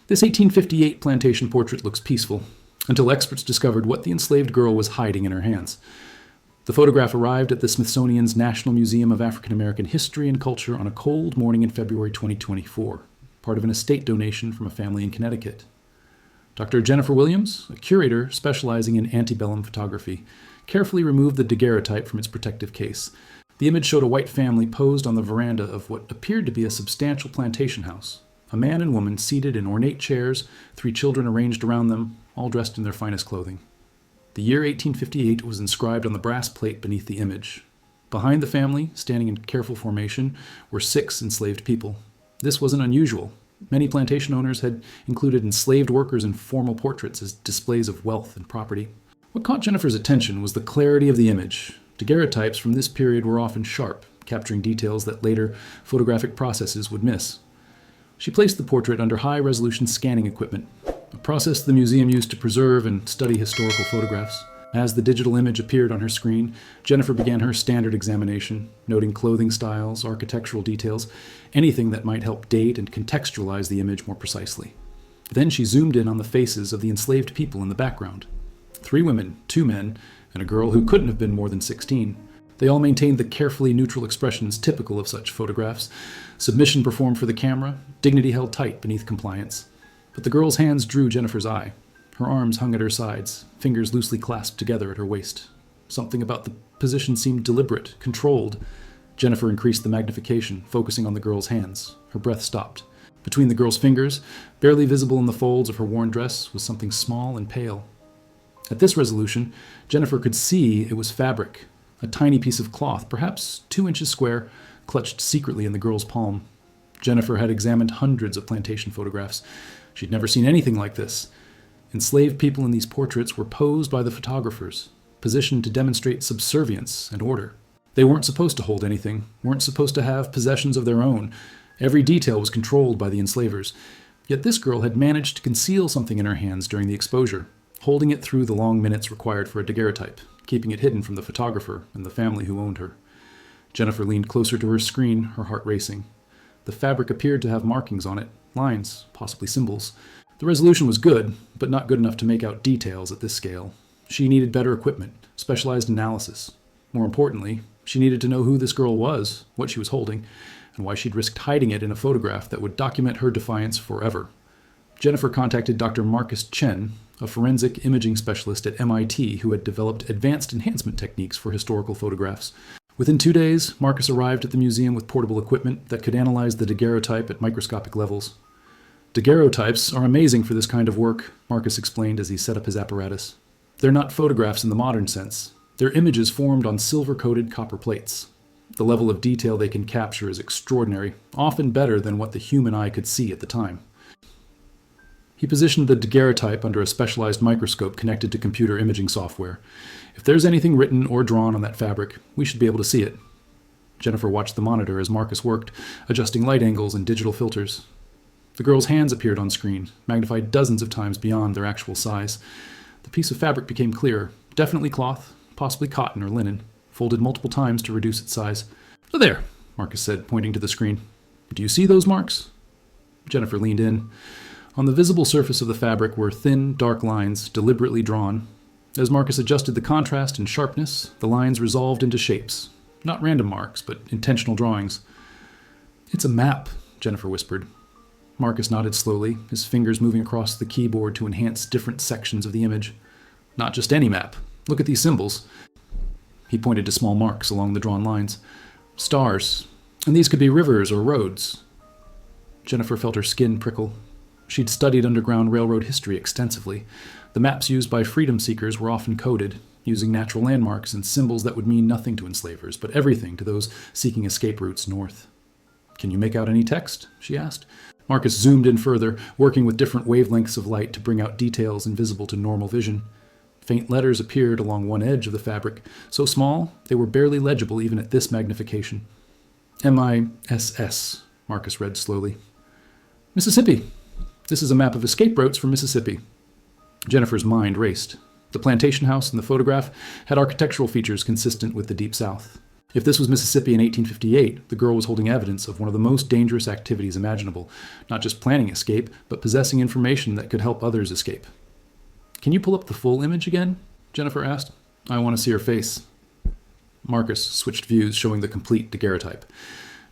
This 1858 plantation portrait looks peaceful, until experts discovered what the enslaved girl was hiding in her hands. The photograph arrived at the Smithsonian's National Museum of African American History and Culture on a cold morning in February 2024, part of an estate donation from a family in Connecticut. Dr. Jennifer Williams, a curator specializing in antebellum photography, carefully removed the daguerreotype from its protective case. The image showed a white family posed on the veranda of what appeared to be a substantial plantation house. A man and woman seated in ornate chairs, 3 children arranged around them, all dressed in their finest clothing. The year 1858 was inscribed on the brass plate beneath the image. Behind the family, standing in careful formation, were 6 enslaved people. This wasn't unusual. Many plantation owners had included enslaved workers in formal portraits as displays of wealth and property. What caught Jennifer's attention was the clarity of the image. Daguerreotypes from this period were often sharp, capturing details that later photographic processes would miss. She placed the portrait under high-resolution scanning equipment, a process the museum used to preserve and study historical photographs. As the digital image appeared on her screen, Jennifer began her standard examination, noting clothing styles, architectural details, anything that might help date and contextualize the image more precisely. Then she zoomed in on the faces of the enslaved people in the background. 3 women, 2 men, and a girl who couldn't have been more than 16. They all maintained the carefully neutral expressions typical of such photographs. Submission performed for the camera, dignity held tight beneath compliance. But the girl's hands drew Jennifer's eye. Her arms hung at her sides, fingers loosely clasped together at her waist. Something about the position seemed deliberate, controlled. Jennifer increased the magnification, focusing on the girl's hands. Her breath stopped. Between the girl's fingers, barely visible in the folds of her worn dress, was something small and pale. At this resolution, Jennifer could see it was fabric, a tiny piece of cloth, perhaps 2 inches square, clutched secretly in the girl's palm. Jennifer had examined hundreds of plantation photographs. She'd never seen anything like this. Enslaved people in these portraits were posed by the photographers, positioned to demonstrate subservience and order. They weren't supposed to hold anything, weren't supposed to have possessions of their own. Every detail was controlled by the enslavers. Yet this girl had managed to conceal something in her hands during the exposure, holding it through the long minutes required for a daguerreotype, keeping it hidden from the photographer and the family who owned her. Jennifer leaned closer to her screen, her heart racing. The fabric appeared to have markings on it, lines, possibly symbols. The resolution was good, but not good enough to make out details at this scale. She needed better equipment, specialized analysis. More importantly, she needed to know who this girl was, what she was holding, and why she'd risked hiding it in a photograph that would document her defiance forever. Jennifer contacted Dr. Marcus Chen, a forensic imaging specialist at MIT who had developed advanced enhancement techniques for historical photographs. Within 2 days, Marcus arrived at the museum with portable equipment that could analyze the daguerreotype at microscopic levels. Daguerreotypes are amazing for this kind of work, Marcus explained as he set up his apparatus. They're not photographs in the modern sense. They're images formed on silver-coated copper plates. The level of detail they can capture is extraordinary, often better than what the human eye could see at the time. He positioned the daguerreotype under a specialized microscope connected to computer imaging software. If there's anything written or drawn on that fabric, we should be able to see it. Jennifer watched the monitor as Marcus worked, adjusting light angles and digital filters. The girl's hands appeared on screen, magnified dozens of times beyond their actual size. The piece of fabric became clearer, definitely cloth, possibly cotton or linen, folded multiple times to reduce its size. "There," Marcus said, pointing to the screen. "Do you see those marks?" Jennifer leaned in. On the visible surface of the fabric were thin, dark lines, deliberately drawn. As Marcus adjusted the contrast and sharpness, the lines resolved into shapes. Not random marks, but intentional drawings. "It's a map," Jennifer whispered. Marcus nodded slowly, his fingers moving across the keyboard to enhance different sections of the image. "Not just any map. Look at these symbols." He pointed to small marks along the drawn lines. "Stars. And these could be rivers or roads." Jennifer felt her skin prickle. She'd studied Underground Railroad history extensively. The maps used by freedom seekers were often coded, using natural landmarks and symbols that would mean nothing to enslavers, but everything to those seeking escape routes north. "Can you make out any text?" she asked. Marcus zoomed in further, working with different wavelengths of light to bring out details invisible to normal vision. Faint letters appeared along one edge of the fabric, so small they were barely legible even at this magnification. "MISS," Marcus read slowly. "Mississippi. This is a map of escape routes from Mississippi." Jennifer's mind raced. The plantation house in the photograph had architectural features consistent with the Deep South. If this was Mississippi in 1858, the girl was holding evidence of one of the most dangerous activities imaginable, not just planning escape, but possessing information that could help others escape. "Can you pull up the full image again?" Jennifer asked. "I want to see her face." Marcus switched views, showing the complete daguerreotype.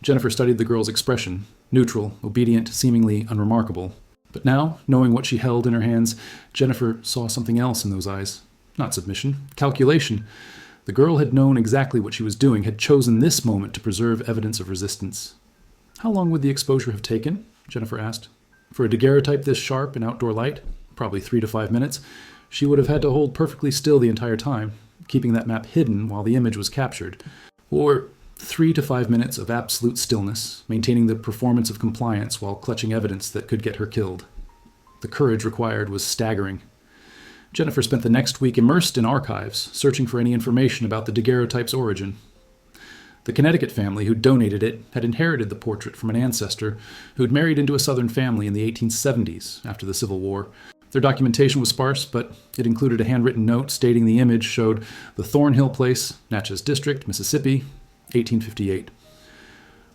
Jennifer studied the girl's expression, neutral, obedient, seemingly unremarkable. But now, knowing what she held in her hands, Jennifer saw something else in those eyes. Not submission, calculation. The girl had known exactly what she was doing, had chosen this moment to preserve evidence of resistance. "How long would the exposure have taken?" Jennifer asked. "For a daguerreotype this sharp in outdoor light? Probably 3 to 5 minutes. She would have had to hold perfectly still the entire time, keeping that map hidden while the image was captured. Or 3 to 5 minutes of absolute stillness, maintaining the performance of compliance while clutching evidence that could get her killed." The courage required was staggering. Jennifer spent the next week immersed in archives, searching for any information about the daguerreotype's origin. The Connecticut family who donated it had inherited the portrait from an ancestor who had married into a Southern family in the 1870s after the Civil War. Their documentation was sparse, but it included a handwritten note stating the image showed the Thornhill Place, Natchez District, Mississippi, 1858.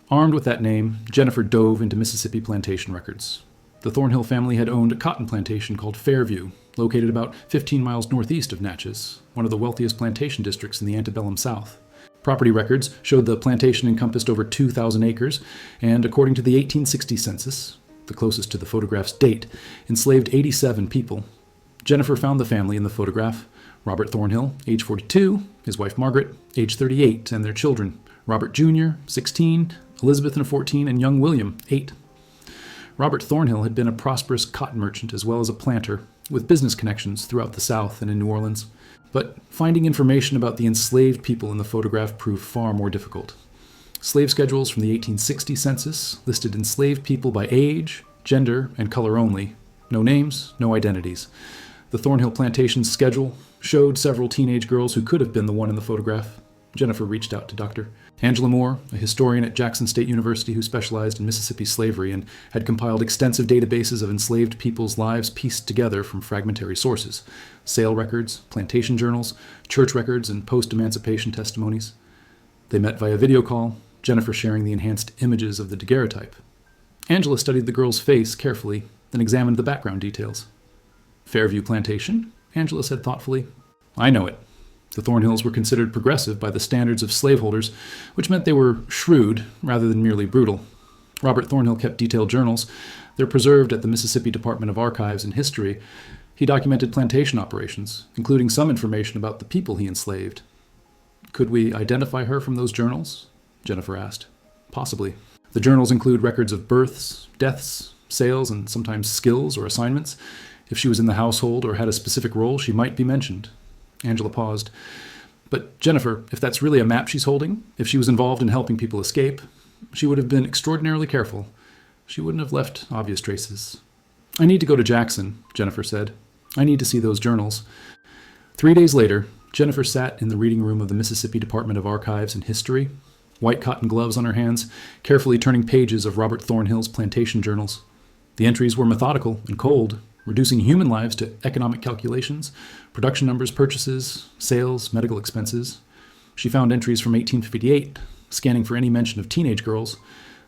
Armed with that name, Jennifer dove into Mississippi plantation records. The Thornhill family had owned a cotton plantation called Fairview, located about 15 miles northeast of Natchez, one of the wealthiest plantation districts in the antebellum South. Property records showed the plantation encompassed over 2,000 acres, and according to the 1860 census, the closest to the photograph's date, enslaved 87 people. Jennifer found the family in the photograph: Robert Thornhill, age 42, his wife Margaret, age 38, and their children: Robert Jr., 16, Elizabeth and 14, and young William, 8. Robert Thornhill had been a prosperous cotton merchant as well as a planter, with business connections throughout the South and in New Orleans. But finding information about the enslaved people in the photograph proved far more difficult. Slave schedules from the 1860 census listed enslaved people by age, gender, and color only. No names, no identities. The Thornhill plantation's schedule showed several teenage girls who could have been the one in the photograph. Jennifer reached out to Dr. Angela Moore, a historian at Jackson State University who specialized in Mississippi slavery and had compiled extensive databases of enslaved people's lives pieced together from fragmentary sources: sale records, plantation journals, church records, and post-emancipation testimonies. They met via video call, Jennifer sharing the enhanced images of the daguerreotype. Angela studied the girl's face carefully, then examined the background details. "Fairview Plantation?" Angela said thoughtfully. "I know it. The Thornhills were considered progressive by the standards of slaveholders, which meant they were shrewd rather than merely brutal. Robert Thornhill kept detailed journals. They're preserved at the Mississippi Department of Archives and History. He documented plantation operations, including some information about the people he enslaved." "Could we identify her from those journals?" Jennifer asked. "Possibly. The journals include records of births, deaths, sales, and sometimes skills or assignments. If she was in the household or had a specific role, she might be mentioned." Angela paused. "But Jennifer, if that's really a map she's holding, if she was involved in helping people escape, she would have been extraordinarily careful. She wouldn't have left obvious traces." "I need to go to Jackson," Jennifer said. "I need to see those journals." 3 days later, Jennifer sat in the reading room of the Mississippi Department of Archives and History, white cotton gloves on her hands, carefully turning pages of Robert Thornhill's plantation journals. The entries were methodical and cold, reducing human lives to economic calculations, production numbers, purchases, sales, medical expenses. She found entries from 1858, scanning for any mention of teenage girls.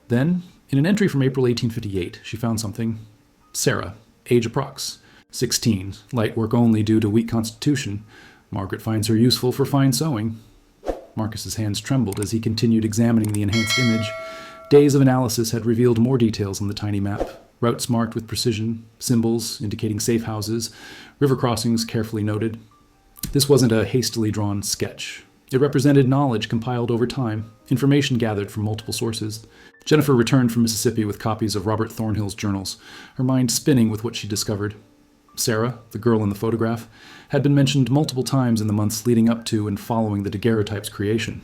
Then, in an entry from April 1858, she found something. Sarah, age approx. 16, light work only due to weak constitution. Margaret finds her useful for fine sewing. Marcus's hands trembled as he continued examining the enhanced image. Days of analysis had revealed more details on the tiny map. Routes marked with precision, symbols indicating safe houses, river crossings carefully noted. This wasn't a hastily drawn sketch. It represented knowledge compiled over time, information gathered from multiple sources. Jennifer returned from Mississippi with copies of Robert Thornhill's journals, her mind spinning with what she discovered. Sarah, the girl in the photograph, had been mentioned multiple times in the months leading up to and following the daguerreotype's creation.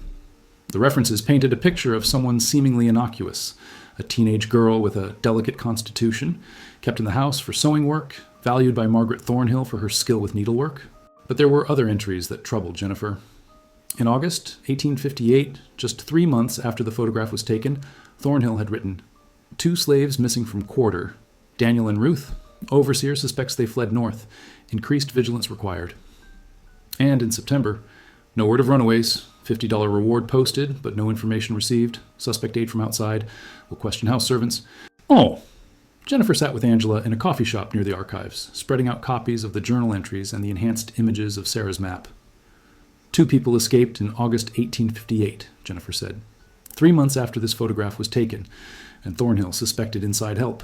The references painted a picture of someone seemingly innocuous, a teenage girl with a delicate constitution, kept in the house for sewing work, valued by Margaret Thornhill for her skill with needlework. But there were other entries that troubled Jennifer. In August 1858, just 3 months after the photograph was taken, Thornhill had written, "2 slaves missing from quarter. Daniel and Ruth. Overseer suspects they fled north. Increased vigilance required." And in September, "No word of runaways. $50 reward posted, but no information received. Suspect aid from outside. Will question house servants. Oh! Jennifer sat with Angela in a coffee shop near the archives, spreading out copies of the journal entries and the enhanced images of Sarah's map. 2 people escaped in August 1858, Jennifer said. 3 months after this photograph was taken, and Thornhill suspected inside help.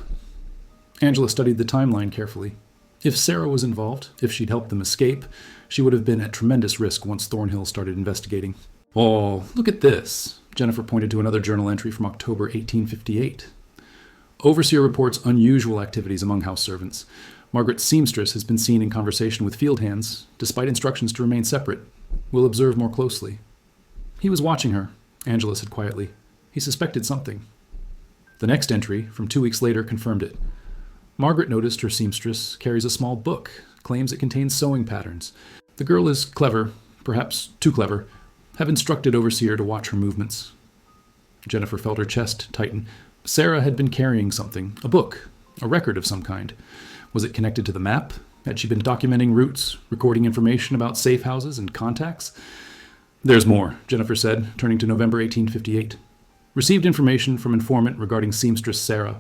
Angela studied the timeline carefully. If Sarah was involved, if she'd helped them escape, she would have been at tremendous risk once Thornhill started investigating. Oh, look at this. Jennifer pointed to another journal entry from October 1858. Overseer reports unusual activities among house servants. Margaret seamstress has been seen in conversation with field hands, despite instructions to remain separate. We'll observe more closely. He was watching her, Angela said quietly. He suspected something. The next entry, from 2 weeks later, confirmed it. Margaret noticed her seamstress carries a small book, claims it contains sewing patterns. The girl is clever, perhaps too clever. Have instructed Overseer to watch her movements. Jennifer felt her chest tighten. Sarah had been carrying something, a book, a record of some kind. Was it connected to the map? Had she been documenting routes, recording information about safe houses and contacts? There's more, Jennifer said, turning to November 1858. Received information from informant regarding seamstress Sarah.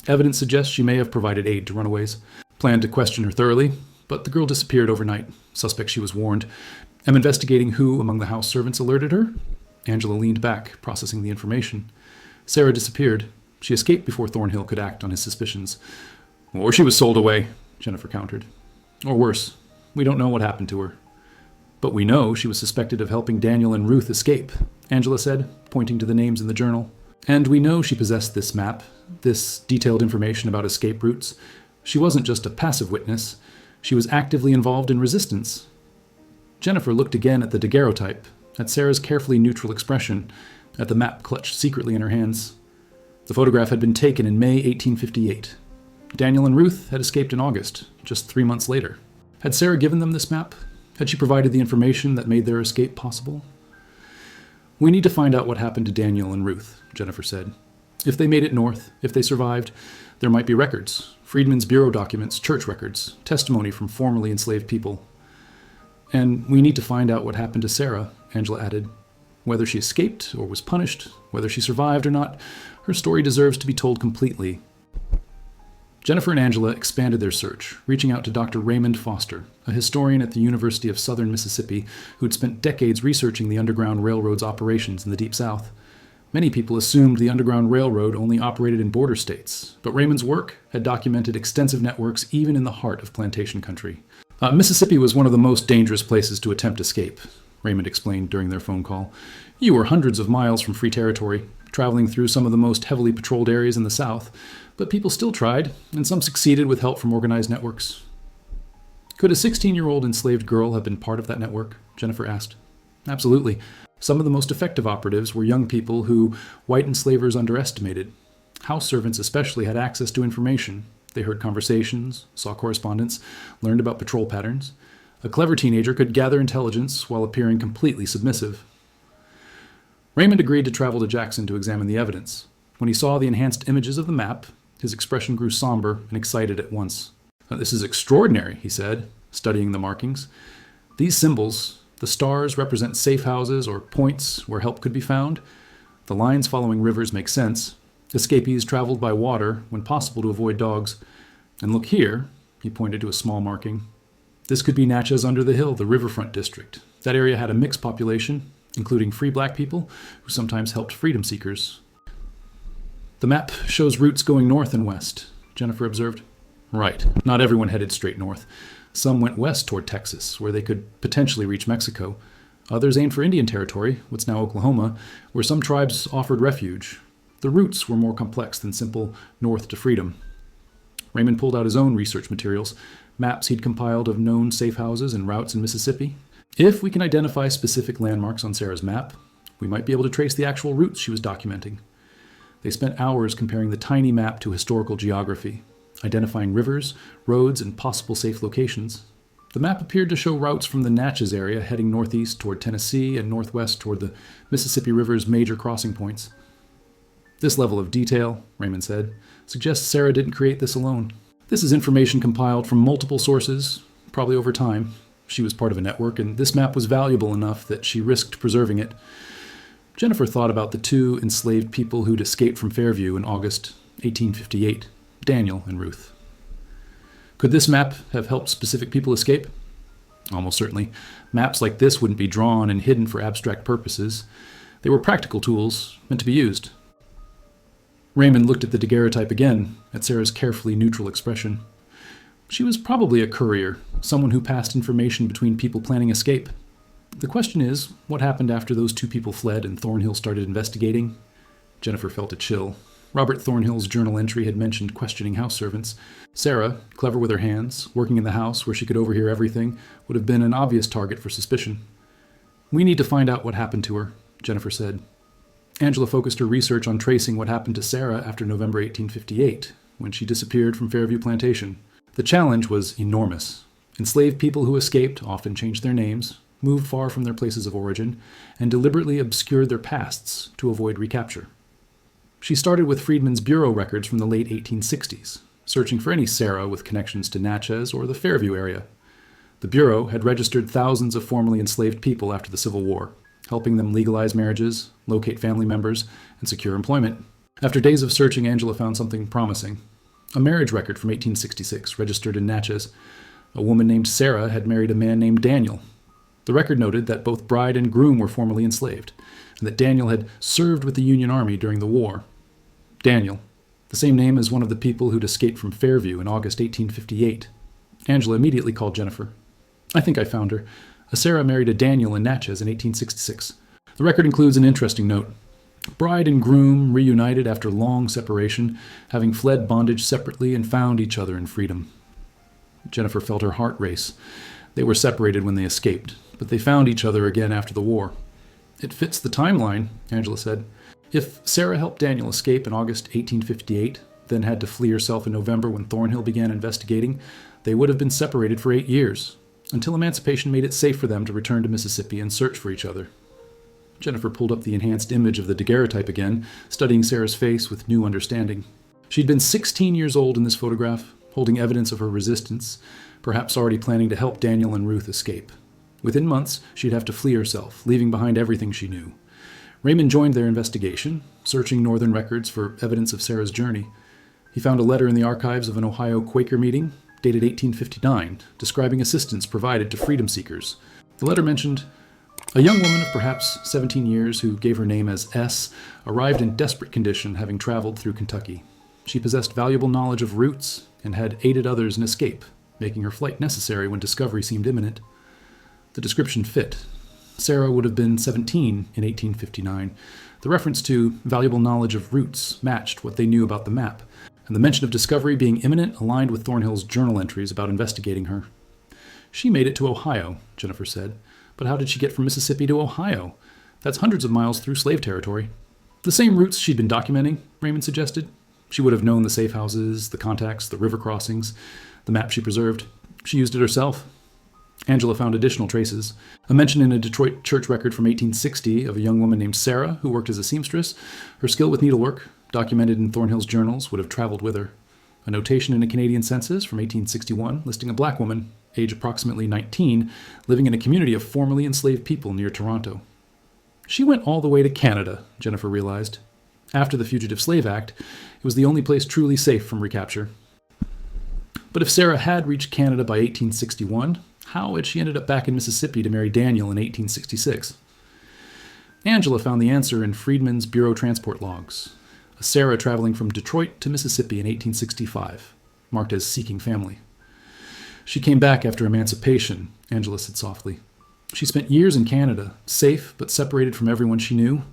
Evidence suggests she may have provided aid to runaways. Planned to question her thoroughly, but the girl disappeared overnight. Suspect she was warned. Am investigating who among the house servants alerted her? Angela leaned back, processing the information. Sarah disappeared. She escaped before Thornhill could act on his suspicions. Or she was sold away, Jennifer countered. Or worse, we don't know what happened to her. But we know she was suspected of helping Daniel and Ruth escape, Angela said, pointing to the names in the journal. And we know she possessed this map, this detailed information about escape routes. She wasn't just a passive witness. She was actively involved in resistance. Jennifer looked again at the daguerreotype, at Sarah's carefully neutral expression, at the map clutched secretly in her hands. The photograph had been taken in May 1858. Daniel and Ruth had escaped in August, just 3 months later. Had Sarah given them this map? Had she provided the information that made their escape possible? We need to find out what happened to Daniel and Ruth, Jennifer said. If they made it north, if they survived, there might be records, Freedmen's Bureau documents, church records, testimony from formerly enslaved people. And we need to find out what happened to Sarah, Angela added. Whether she escaped or was punished, whether she survived or not, her story deserves to be told completely. Jennifer and Angela expanded their search, reaching out to Dr. Raymond Foster, a historian at the University of Southern Mississippi who'd spent decades researching the Underground Railroad's operations in the Deep South. Many people assumed the Underground Railroad only operated in border states, but Raymond's work had documented extensive networks even in the heart of plantation country. Mississippi was one of the most dangerous places to attempt escape, Raymond explained during their phone call. You were hundreds of miles from free territory, traveling through some of the most heavily patrolled areas in the South, but people still tried, and some succeeded with help from organized networks. Could a 16-year-old enslaved girl have been part of that network? Jennifer asked. Absolutely. Some of the most effective operatives were young people who white enslavers underestimated. House servants especially had access to information. They heard conversations, saw correspondence, learned about patrol patterns. A clever teenager could gather intelligence while appearing completely submissive. Raymond agreed to travel to Jackson to examine the evidence. When he saw the enhanced images of the map, his expression grew somber and excited at once. This is extraordinary, he said, studying the markings. These symbols, the stars, represent safe houses or points where help could be found. The lines following rivers make sense. Escapees traveled by water when possible to avoid dogs. And look here, he pointed to a small marking. This could be Natchez Under the Hill, the riverfront district. That area had a mixed population, including free black people who sometimes helped freedom seekers. The map shows routes going north and west, Jennifer observed. Right. Not everyone headed straight north. Some went west toward Texas, where they could potentially reach Mexico. Others aimed for Indian Territory, what's now Oklahoma, where some tribes offered refuge. The routes were more complex than simple north to freedom. Raymond pulled out his own research materials, maps he'd compiled of known safe houses and routes in Mississippi. If we can identify specific landmarks on Sarah's map, we might be able to trace the actual routes she was documenting. They spent hours comparing the tiny map to historical geography, identifying rivers, roads, and possible safe locations. The map appeared to show routes from the Natchez area heading northeast toward Tennessee and northwest toward the Mississippi River's major crossing points. This level of detail, Raymond said, suggests Sarah didn't create this alone. This is information compiled from multiple sources, probably over time. She was part of a network, and this map was valuable enough that she risked preserving it. Jennifer thought about the two enslaved people who'd escaped from Fairview in August 1858, Daniel and Ruth. Could this map have helped specific people escape? Almost certainly. Maps like this wouldn't be drawn and hidden for abstract purposes. They were practical tools, meant to be used. Raymond looked at the daguerreotype again, at Sarah's carefully neutral expression. She was probably a courier, someone who passed information between people planning escape. The question is, what happened after those two people fled and Thornhill started investigating? Jennifer felt a chill. Robert Thornhill's journal entry had mentioned questioning house servants. Sarah, clever with her hands, working in the house where she could overhear everything, would have been an obvious target for suspicion. "We need to find out what happened to her," Jennifer said. Angela focused her research on tracing what happened to Sarah after November 1858, when she disappeared from Fairview Plantation. The challenge was enormous. Enslaved people who escaped often changed their names, moved far from their places of origin, and deliberately obscured their pasts to avoid recapture. She started with Freedman's Bureau records from the late 1860s, searching for any Sarah with connections to Natchez or the Fairview area. The Bureau had registered thousands of formerly enslaved people after the Civil War, helping them legalize marriages, locate family members, and secure employment. After days of searching, Angela found something promising. A marriage record from 1866, registered in Natchez. A woman named Sarah had married a man named Daniel. The record noted that both bride and groom were formerly enslaved, and that Daniel had served with the Union Army during the war. Daniel, the same name as one of the people who'd escaped from Fairview in August 1858. Angela immediately called Jennifer. "I think I found her. A Sarah married a Daniel in Natchez in 1866. The record includes an interesting note. Bride and groom reunited after long separation, having fled bondage separately and found each other in freedom." Jennifer felt her heart race. They were separated when they escaped, but they found each other again after the war. "It fits the timeline," Angela said. "If Sarah helped Daniel escape in August 1858, then had to flee herself in November when Thornhill began investigating, they would have been separated for 8 years, until emancipation made it safe for them to return to Mississippi and search for each other." Jennifer pulled up the enhanced image of the daguerreotype again, studying Sarah's face with new understanding. She'd been 16 years old in this photograph, holding evidence of her resistance, perhaps already planning to help Daniel and Ruth escape. Within months, she'd have to flee herself, leaving behind everything she knew. Raymond joined their investigation, searching northern records for evidence of Sarah's journey. He found a letter in the archives of an Ohio Quaker meeting, dated 1859, describing assistance provided to freedom seekers. The letter mentioned, "A young woman of perhaps 17 years who gave her name as S. arrived in desperate condition, having traveled through Kentucky. She possessed valuable knowledge of routes and had aided others in escape, making her flight necessary when discovery seemed imminent." The description fit. Sarah would have been 17 in 1859. The reference to valuable knowledge of routes matched what they knew about the map, and the mention of discovery being imminent aligned with Thornhill's journal entries about investigating her. "She made it to Ohio," Jennifer said. "But how did she get from Mississippi to Ohio? That's hundreds of miles through slave territory." "The same routes she'd been documenting," Raymond suggested. "She would have known the safe houses, the contacts, the river crossings, the map she preserved. She used it herself." Angela found additional traces. A mention in a Detroit church record from 1860 of a young woman named Sarah who worked as a seamstress. Her skill with needlework, documented in Thornhill's journals, would have traveled with her. A notation in a Canadian census from 1861 listing a black woman, age approximately 19, living in a community of formerly enslaved people near Toronto. She went all the way to Canada, Jennifer realized. After the Fugitive Slave Act, it was the only place truly safe from recapture. But if Sarah had reached Canada by 1861, how had she ended up back in Mississippi to marry Daniel in 1866? Angela found the answer in Freedman's Bureau transport logs. A Sarah traveling from Detroit to Mississippi in 1865, marked as seeking family. "She came back after emancipation," Angela said softly. "She spent years in Canada, safe but separated from everyone she knew,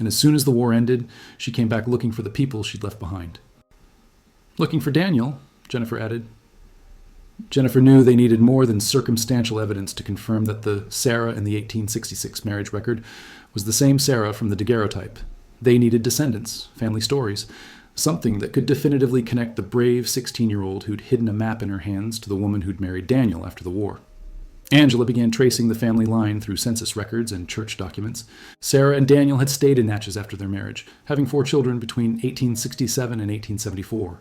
and as soon as the war ended, she came back looking for the people she'd left behind." "Looking for Daniel," Jennifer added. Jennifer knew they needed more than circumstantial evidence to confirm that the Sarah in the 1866 marriage record was the same Sarah from the daguerreotype. They needed descendants, family stories, something that could definitively connect the brave 16-year-old who'd hidden a map in her hands to the woman who'd married Daniel after the war. Angela began tracing the family line through census records and church documents. Sarah and Daniel had stayed in Natchez after their marriage, having 4 children between 1867 and 1874.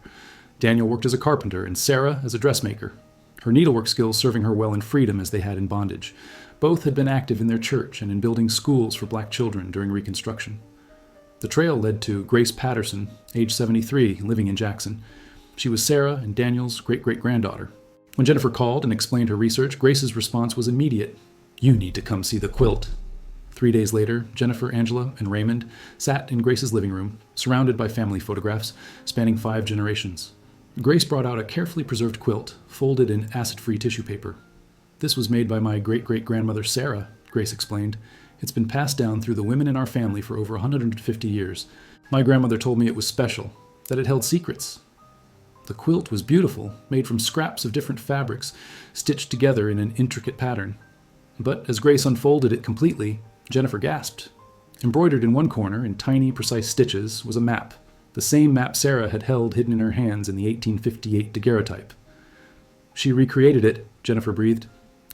Daniel worked as a carpenter and Sarah as a dressmaker. her needlework skills serving her well in freedom as they had in bondage. Both had been active in their church and in building schools for black children during Reconstruction. The trail led to Grace Patterson, age 73, living in Jackson. She was Sarah and Daniel's great-great-granddaughter. When Jennifer called and explained her research, Grace's response was immediate. "You need to come see the quilt." 3 days later, Jennifer, Angela, and Raymond sat in Grace's living room, surrounded by family photographs spanning 5 generations. Grace brought out a carefully preserved quilt, folded in acid-free tissue paper. "This was made by my great-great-grandmother Sarah," Grace explained. "It's been passed down through the women in our family for over 150 years. My grandmother told me it was special, that it held secrets." The quilt was beautiful, made from scraps of different fabrics, stitched together in an intricate pattern. But as Grace unfolded it completely, Jennifer gasped. Embroidered in one corner, in tiny, precise stitches, was a map, the same map Sarah had held hidden in her hands in the 1858 daguerreotype. "She recreated it," Jennifer breathed.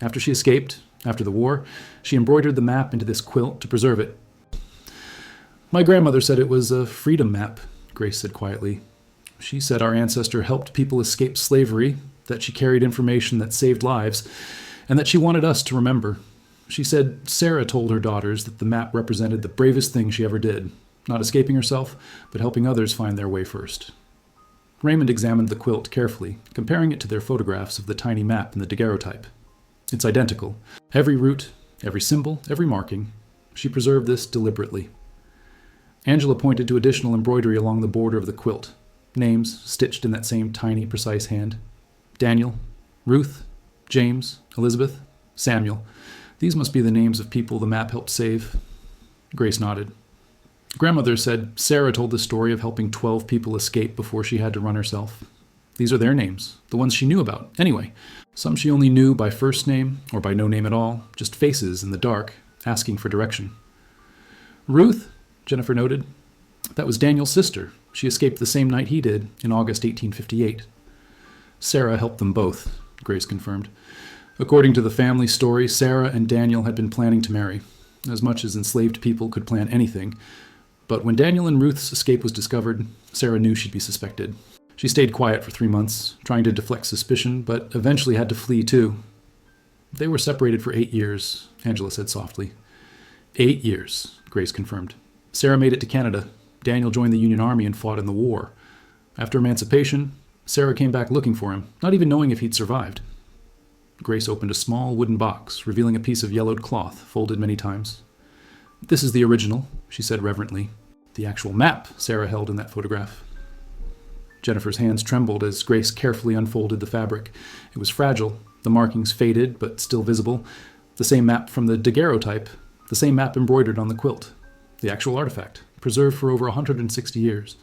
"After she escaped, after the war, she embroidered the map into this quilt to preserve it." "My grandmother said it was a freedom map," Grace said quietly. "She said our ancestor helped people escape slavery, that she carried information that saved lives, and that she wanted us to remember. She said Sarah told her daughters that the map represented the bravest thing she ever did, not escaping herself, but helping others find their way first." Raymond examined the quilt carefully, comparing it to their photographs of the tiny map in the daguerreotype. "It's identical. Every root, every symbol, every marking. She preserved this deliberately." Angela pointed to additional embroidery along the border of the quilt, names stitched in that same tiny, precise hand. "Daniel, Ruth, James, Elizabeth, Samuel. These must be the names of people the map helped save." Grace nodded. "Grandmother said Sarah told the story of helping 12 people escape before she had to run herself. These are their names, the ones she knew about, anyway. Some she only knew by first name, or by no name at all, just faces in the dark, asking for direction." "Ruth," Jennifer noted. "That was Daniel's sister. She escaped the same night he did, in August 1858. "Sarah helped them both," Grace confirmed. "According to the family story, Sarah and Daniel had been planning to marry, as much as enslaved people could plan anything. But when Daniel and Ruth's escape was discovered, Sarah knew she'd be suspected. She stayed quiet for 3 months, trying to deflect suspicion, but eventually had to flee too." "They were separated for 8 years, Angela said softly. 8 years, Grace confirmed. "Sarah made it to Canada. Daniel joined the Union Army and fought in the war. After emancipation, Sarah came back looking for him, not even knowing if he'd survived." Grace opened a small wooden box, revealing a piece of yellowed cloth, folded many times. "This is the original," she said reverently. "The actual map Sarah held in that photograph." Jennifer's hands trembled as Grace carefully unfolded the fabric. It was fragile, the markings faded but still visible. The same map from the daguerreotype, the same map embroidered on the quilt. The actual artifact, preserved for over 160 years.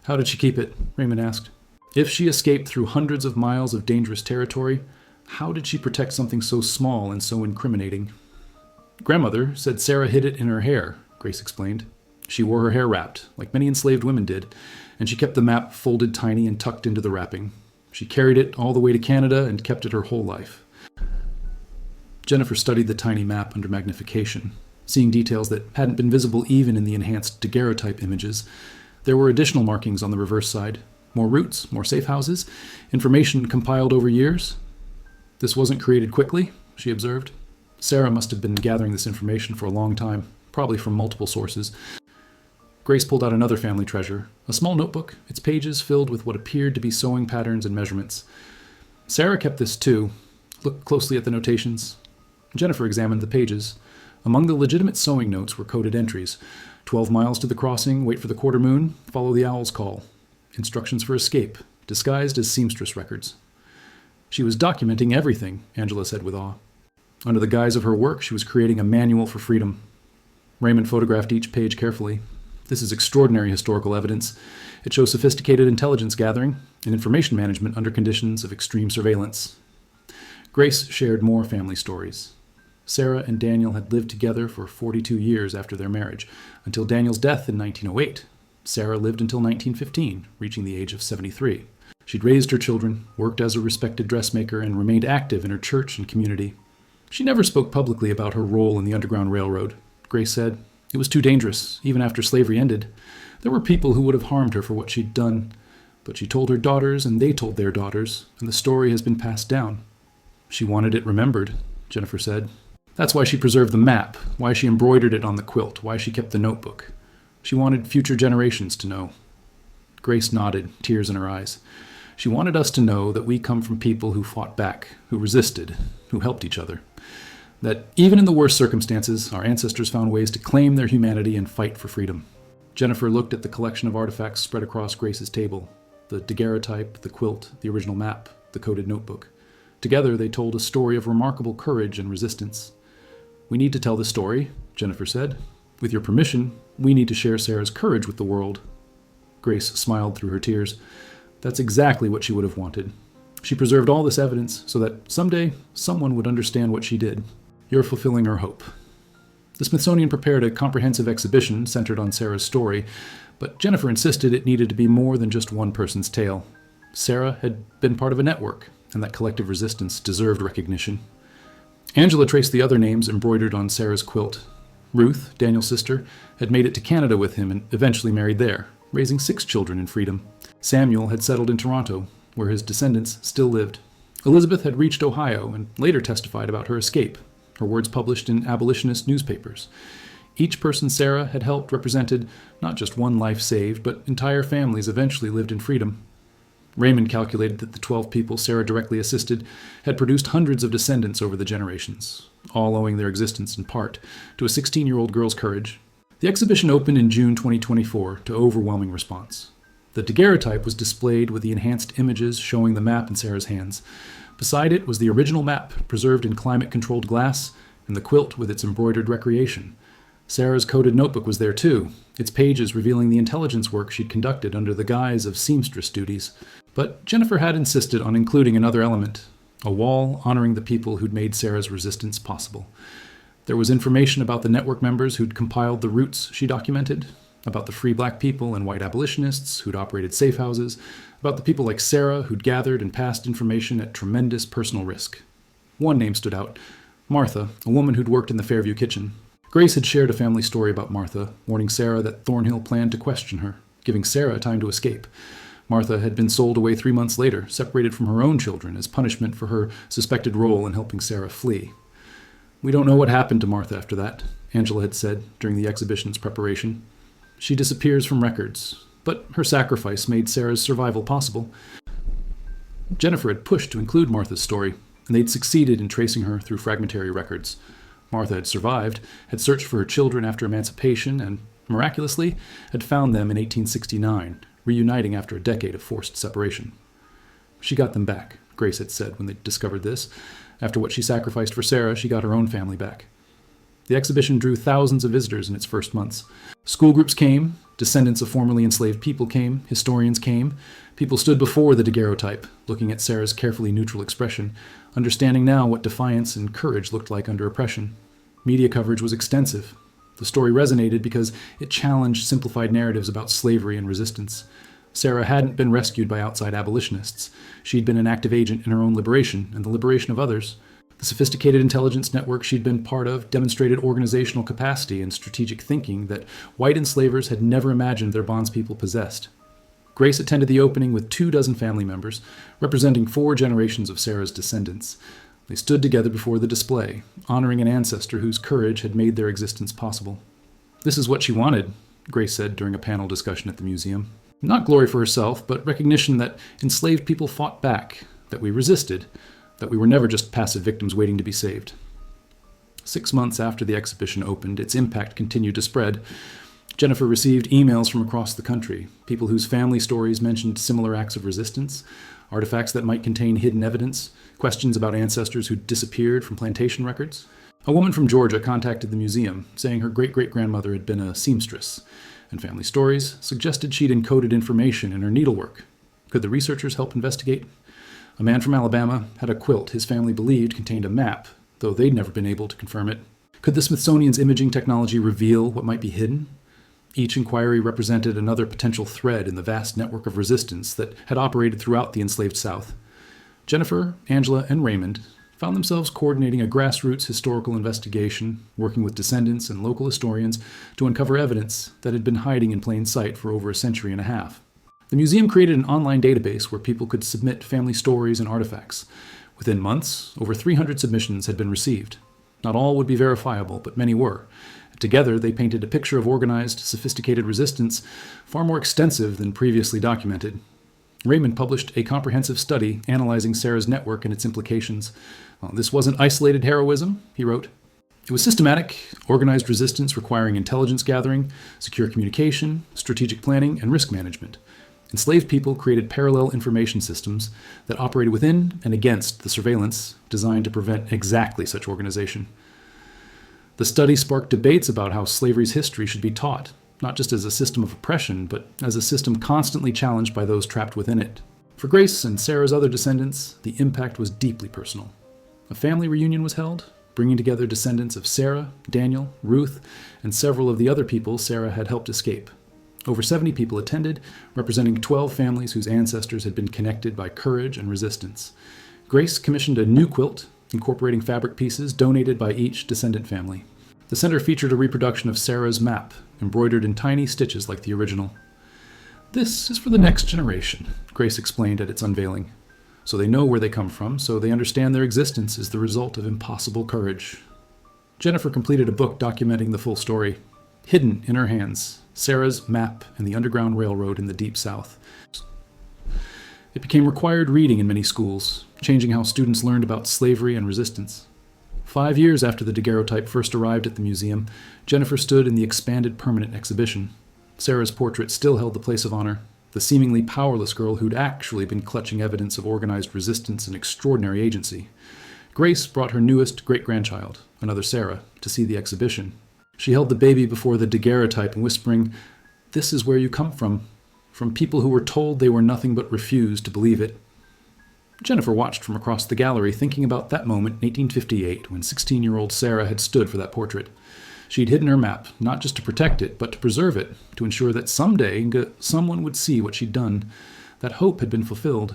"How did she keep it?" Raymond asked. "If she escaped through hundreds of miles of dangerous territory, how did she protect something so small and so incriminating?" "Grandmother said Sarah hid it in her hair," Grace explained. "She wore her hair wrapped, like many enslaved women did, and she kept the map folded tiny and tucked into the wrapping. She carried it all the way to Canada and kept it her whole life." Jennifer studied the tiny map under magnification, seeing details that hadn't been visible even in the enhanced daguerreotype images. There were additional markings on the reverse side. More routes, more safe houses, information compiled over years. "This wasn't created quickly," she observed. "Sarah must have been gathering this information for a long time, probably from multiple sources." Grace pulled out another family treasure, a small notebook, its pages filled with what appeared to be sewing patterns and measurements. "Sarah kept this too. Look closely at the notations." Jennifer examined the pages. Among the legitimate sewing notes were coded entries. 12 miles to the crossing, wait for the quarter moon, follow the owl's call. Instructions for escape, disguised as seamstress records. "She was documenting everything," Angela said with awe. Under the guise of her work, she was creating a manual for freedom. Raymond photographed each page carefully. "This is extraordinary historical evidence. It shows sophisticated intelligence gathering and information management under conditions of extreme surveillance." Grace shared more family stories. Sarah and Daniel had lived together for 42 years after their marriage, until Daniel's death in 1908. Sarah lived until 1915, reaching the age of 73. She'd raised her children, worked as a respected dressmaker, and remained active in her church and community. She never spoke publicly about her role in the Underground Railroad. Grace said, "It was too dangerous, even after slavery ended. There were people who would have harmed her for what she'd done. But she told her daughters, and they told their daughters, and the story has been passed down. She wanted it remembered, Jennifer said. That's why she preserved the map, why she embroidered it on the quilt, why she kept the notebook. She wanted future generations to know. Grace nodded, tears in her eyes. She wanted us to know that we come from people who fought back, who resisted, who helped each other. That even in the worst circumstances, our ancestors found ways to claim their humanity and fight for freedom. Jennifer looked at the collection of artifacts spread across Grace's table. The daguerreotype, the quilt, the original map, the coded notebook. Together they told a story of remarkable courage and resistance. We need to tell the story, Jennifer said. With your permission, we need to share Sarah's courage with the world. Grace smiled through her tears. That's exactly what she would have wanted. She preserved all this evidence so that someday someone would understand what she did. You're fulfilling her hope. The Smithsonian prepared a comprehensive exhibition centered on Sarah's story, but Jennifer insisted it needed to be more than just one person's tale. Sarah had been part of a network, and that collective resistance deserved recognition. Angela traced the other names embroidered on Sarah's quilt. Ruth, Daniel's sister, had made it to Canada with him and eventually married there, raising 6 children in freedom. Samuel had settled in Toronto, where his descendants still lived. Elizabeth had reached Ohio and later testified about her escape, her words published in abolitionist newspapers. Each person Sarah had helped represented not just one life saved, but entire families eventually lived in freedom. Raymond calculated that the 12 people Sarah directly assisted had produced hundreds of descendants over the generations, all owing their existence in part to a 16-year-old girl's courage. The exhibition opened in June 2024 to overwhelming response. The daguerreotype was displayed with the enhanced images showing the map in Sarah's hands. Beside it was the original map, preserved in climate-controlled glass, and the quilt with its embroidered recreation. Sarah's coded notebook was there too, its pages revealing the intelligence work she'd conducted under the guise of seamstress duties. But Jennifer had insisted on including another element, a wall honoring the people who'd made Sarah's resistance possible. There was information about the network members who'd compiled the routes she documented, about the free black people and white abolitionists who'd operated safe houses, about the people like Sarah who'd gathered and passed information at tremendous personal risk. One name stood out, Martha, a woman who'd worked in the Fairview kitchen. Grace had shared a family story about Martha, warning Sarah that Thornhill planned to question her, giving Sarah time to escape. Martha had been sold away 3 months later, separated from her own children as punishment for her suspected role in helping Sarah flee. We don't know what happened to Martha after that, Angela had said during the exhibition's preparation. She disappears from records, but her sacrifice made Sarah's survival possible. Jennifer had pushed to include Martha's story, and they'd succeeded in tracing her through fragmentary records. Martha had survived, had searched for her children after emancipation, and, miraculously, had found them in 1869, reuniting after a decade of forced separation. She got them back, Grace had said when they discovered this. After what she sacrificed for Sarah, she got her own family back. The exhibition drew thousands of visitors in its first months. School groups came, descendants of formerly enslaved people came, historians came. People stood before the daguerreotype, looking at Sarah's carefully neutral expression, understanding now what defiance and courage looked like under oppression. Media coverage was extensive. The story resonated because it challenged simplified narratives about slavery and resistance. Sarah hadn't been rescued by outside abolitionists. She'd been an active agent in her own liberation and the liberation of others. The sophisticated intelligence network she'd been part of demonstrated organizational capacity and strategic thinking that white enslavers had never imagined their bondspeople possessed. Grace attended the opening with 24 family members, representing 4 generations of Sarah's descendants. They stood together before the display, honoring an ancestor whose courage had made their existence possible. This is what she wanted, Grace said during a panel discussion at the museum. Not glory for herself, but recognition that enslaved people fought back, that we resisted, that we were never just passive victims waiting to be saved. 6 months after the exhibition opened, its impact continued to spread. Jennifer received emails from across the country, people whose family stories mentioned similar acts of resistance, artifacts that might contain hidden evidence, questions about ancestors who disappeared from plantation records. A woman from Georgia contacted the museum, saying her great-great-grandmother had been a seamstress, and family stories suggested she'd encoded information in her needlework. Could the researchers help investigate? A man from Alabama had a quilt his family believed contained a map, though they'd never been able to confirm it. Could the Smithsonian's imaging technology reveal what might be hidden? Each inquiry represented another potential thread in the vast network of resistance that had operated throughout the enslaved South. Jennifer, Angela, and Raymond found themselves coordinating a grassroots historical investigation, working with descendants and local historians to uncover evidence that had been hiding in plain sight for over a century and a half. The museum created an online database where people could submit family stories and artifacts. Within months, over 300 submissions had been received. Not all would be verifiable, but many were. Together, they painted a picture of organized, sophisticated resistance far more extensive than previously documented. Raymond published a comprehensive study analyzing Sarah's network and its implications. This wasn't isolated heroism, he wrote. It was systematic, organized resistance requiring intelligence gathering, secure communication, strategic planning, and risk management. Enslaved people created parallel information systems that operated within and against the surveillance designed to prevent exactly such organization. The study sparked debates about how slavery's history should be taught, not just as a system of oppression, but as a system constantly challenged by those trapped within it. For Grace and Sarah's other descendants, the impact was deeply personal. A family reunion was held, bringing together descendants of Sarah, Daniel, Ruth, and several of the other people Sarah had helped escape. Over 70 people attended, representing 12 families whose ancestors had been connected by courage and resistance. Grace commissioned a new quilt, incorporating fabric pieces donated by each descendant family. The center featured a reproduction of Sarah's map, embroidered in tiny stitches like the original. "This is for the next generation," Grace explained at its unveiling. "So they know where they come from, so they understand their existence is the result of impossible courage." Jennifer completed a book documenting the full story. Hidden in her hands, Sarah's map and the Underground Railroad in the Deep South. It became required reading in many schools, changing how students learned about slavery and resistance. 5 years after the daguerreotype first arrived at the museum, Jennifer stood in the expanded permanent exhibition. Sarah's portrait still held the place of honor, the seemingly powerless girl who'd actually been clutching evidence of organized resistance and extraordinary agency. Grace brought her newest great-grandchild, another Sarah, to see the exhibition. She held the baby before the daguerreotype and whispering, "This is where you come from people who were told they were nothing but refused to believe it." Jennifer watched from across the gallery, thinking about that moment in 1858 when 16-year-old Sarah had stood for that portrait. She'd hidden her map, not just to protect it, but to preserve it, to ensure that someday someone would see what she'd done. That hope had been fulfilled.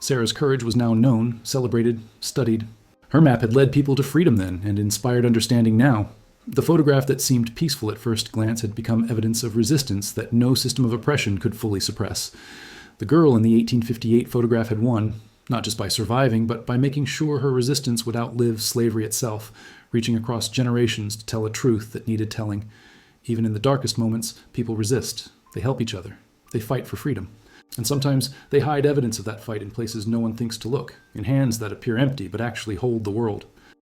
Sarah's courage was now known, celebrated, studied. Her map had led people to freedom then, and inspired understanding now. The photograph that seemed peaceful at first glance had become evidence of resistance that no system of oppression could fully suppress. The girl in the 1858 photograph had won, not just by surviving, but by making sure her resistance would outlive slavery itself, reaching across generations to tell a truth that needed telling. Even in the darkest moments, people resist. They help each other. They fight for freedom. And sometimes they hide evidence of that fight in places no one thinks to look, in hands that appear empty but actually hold the world.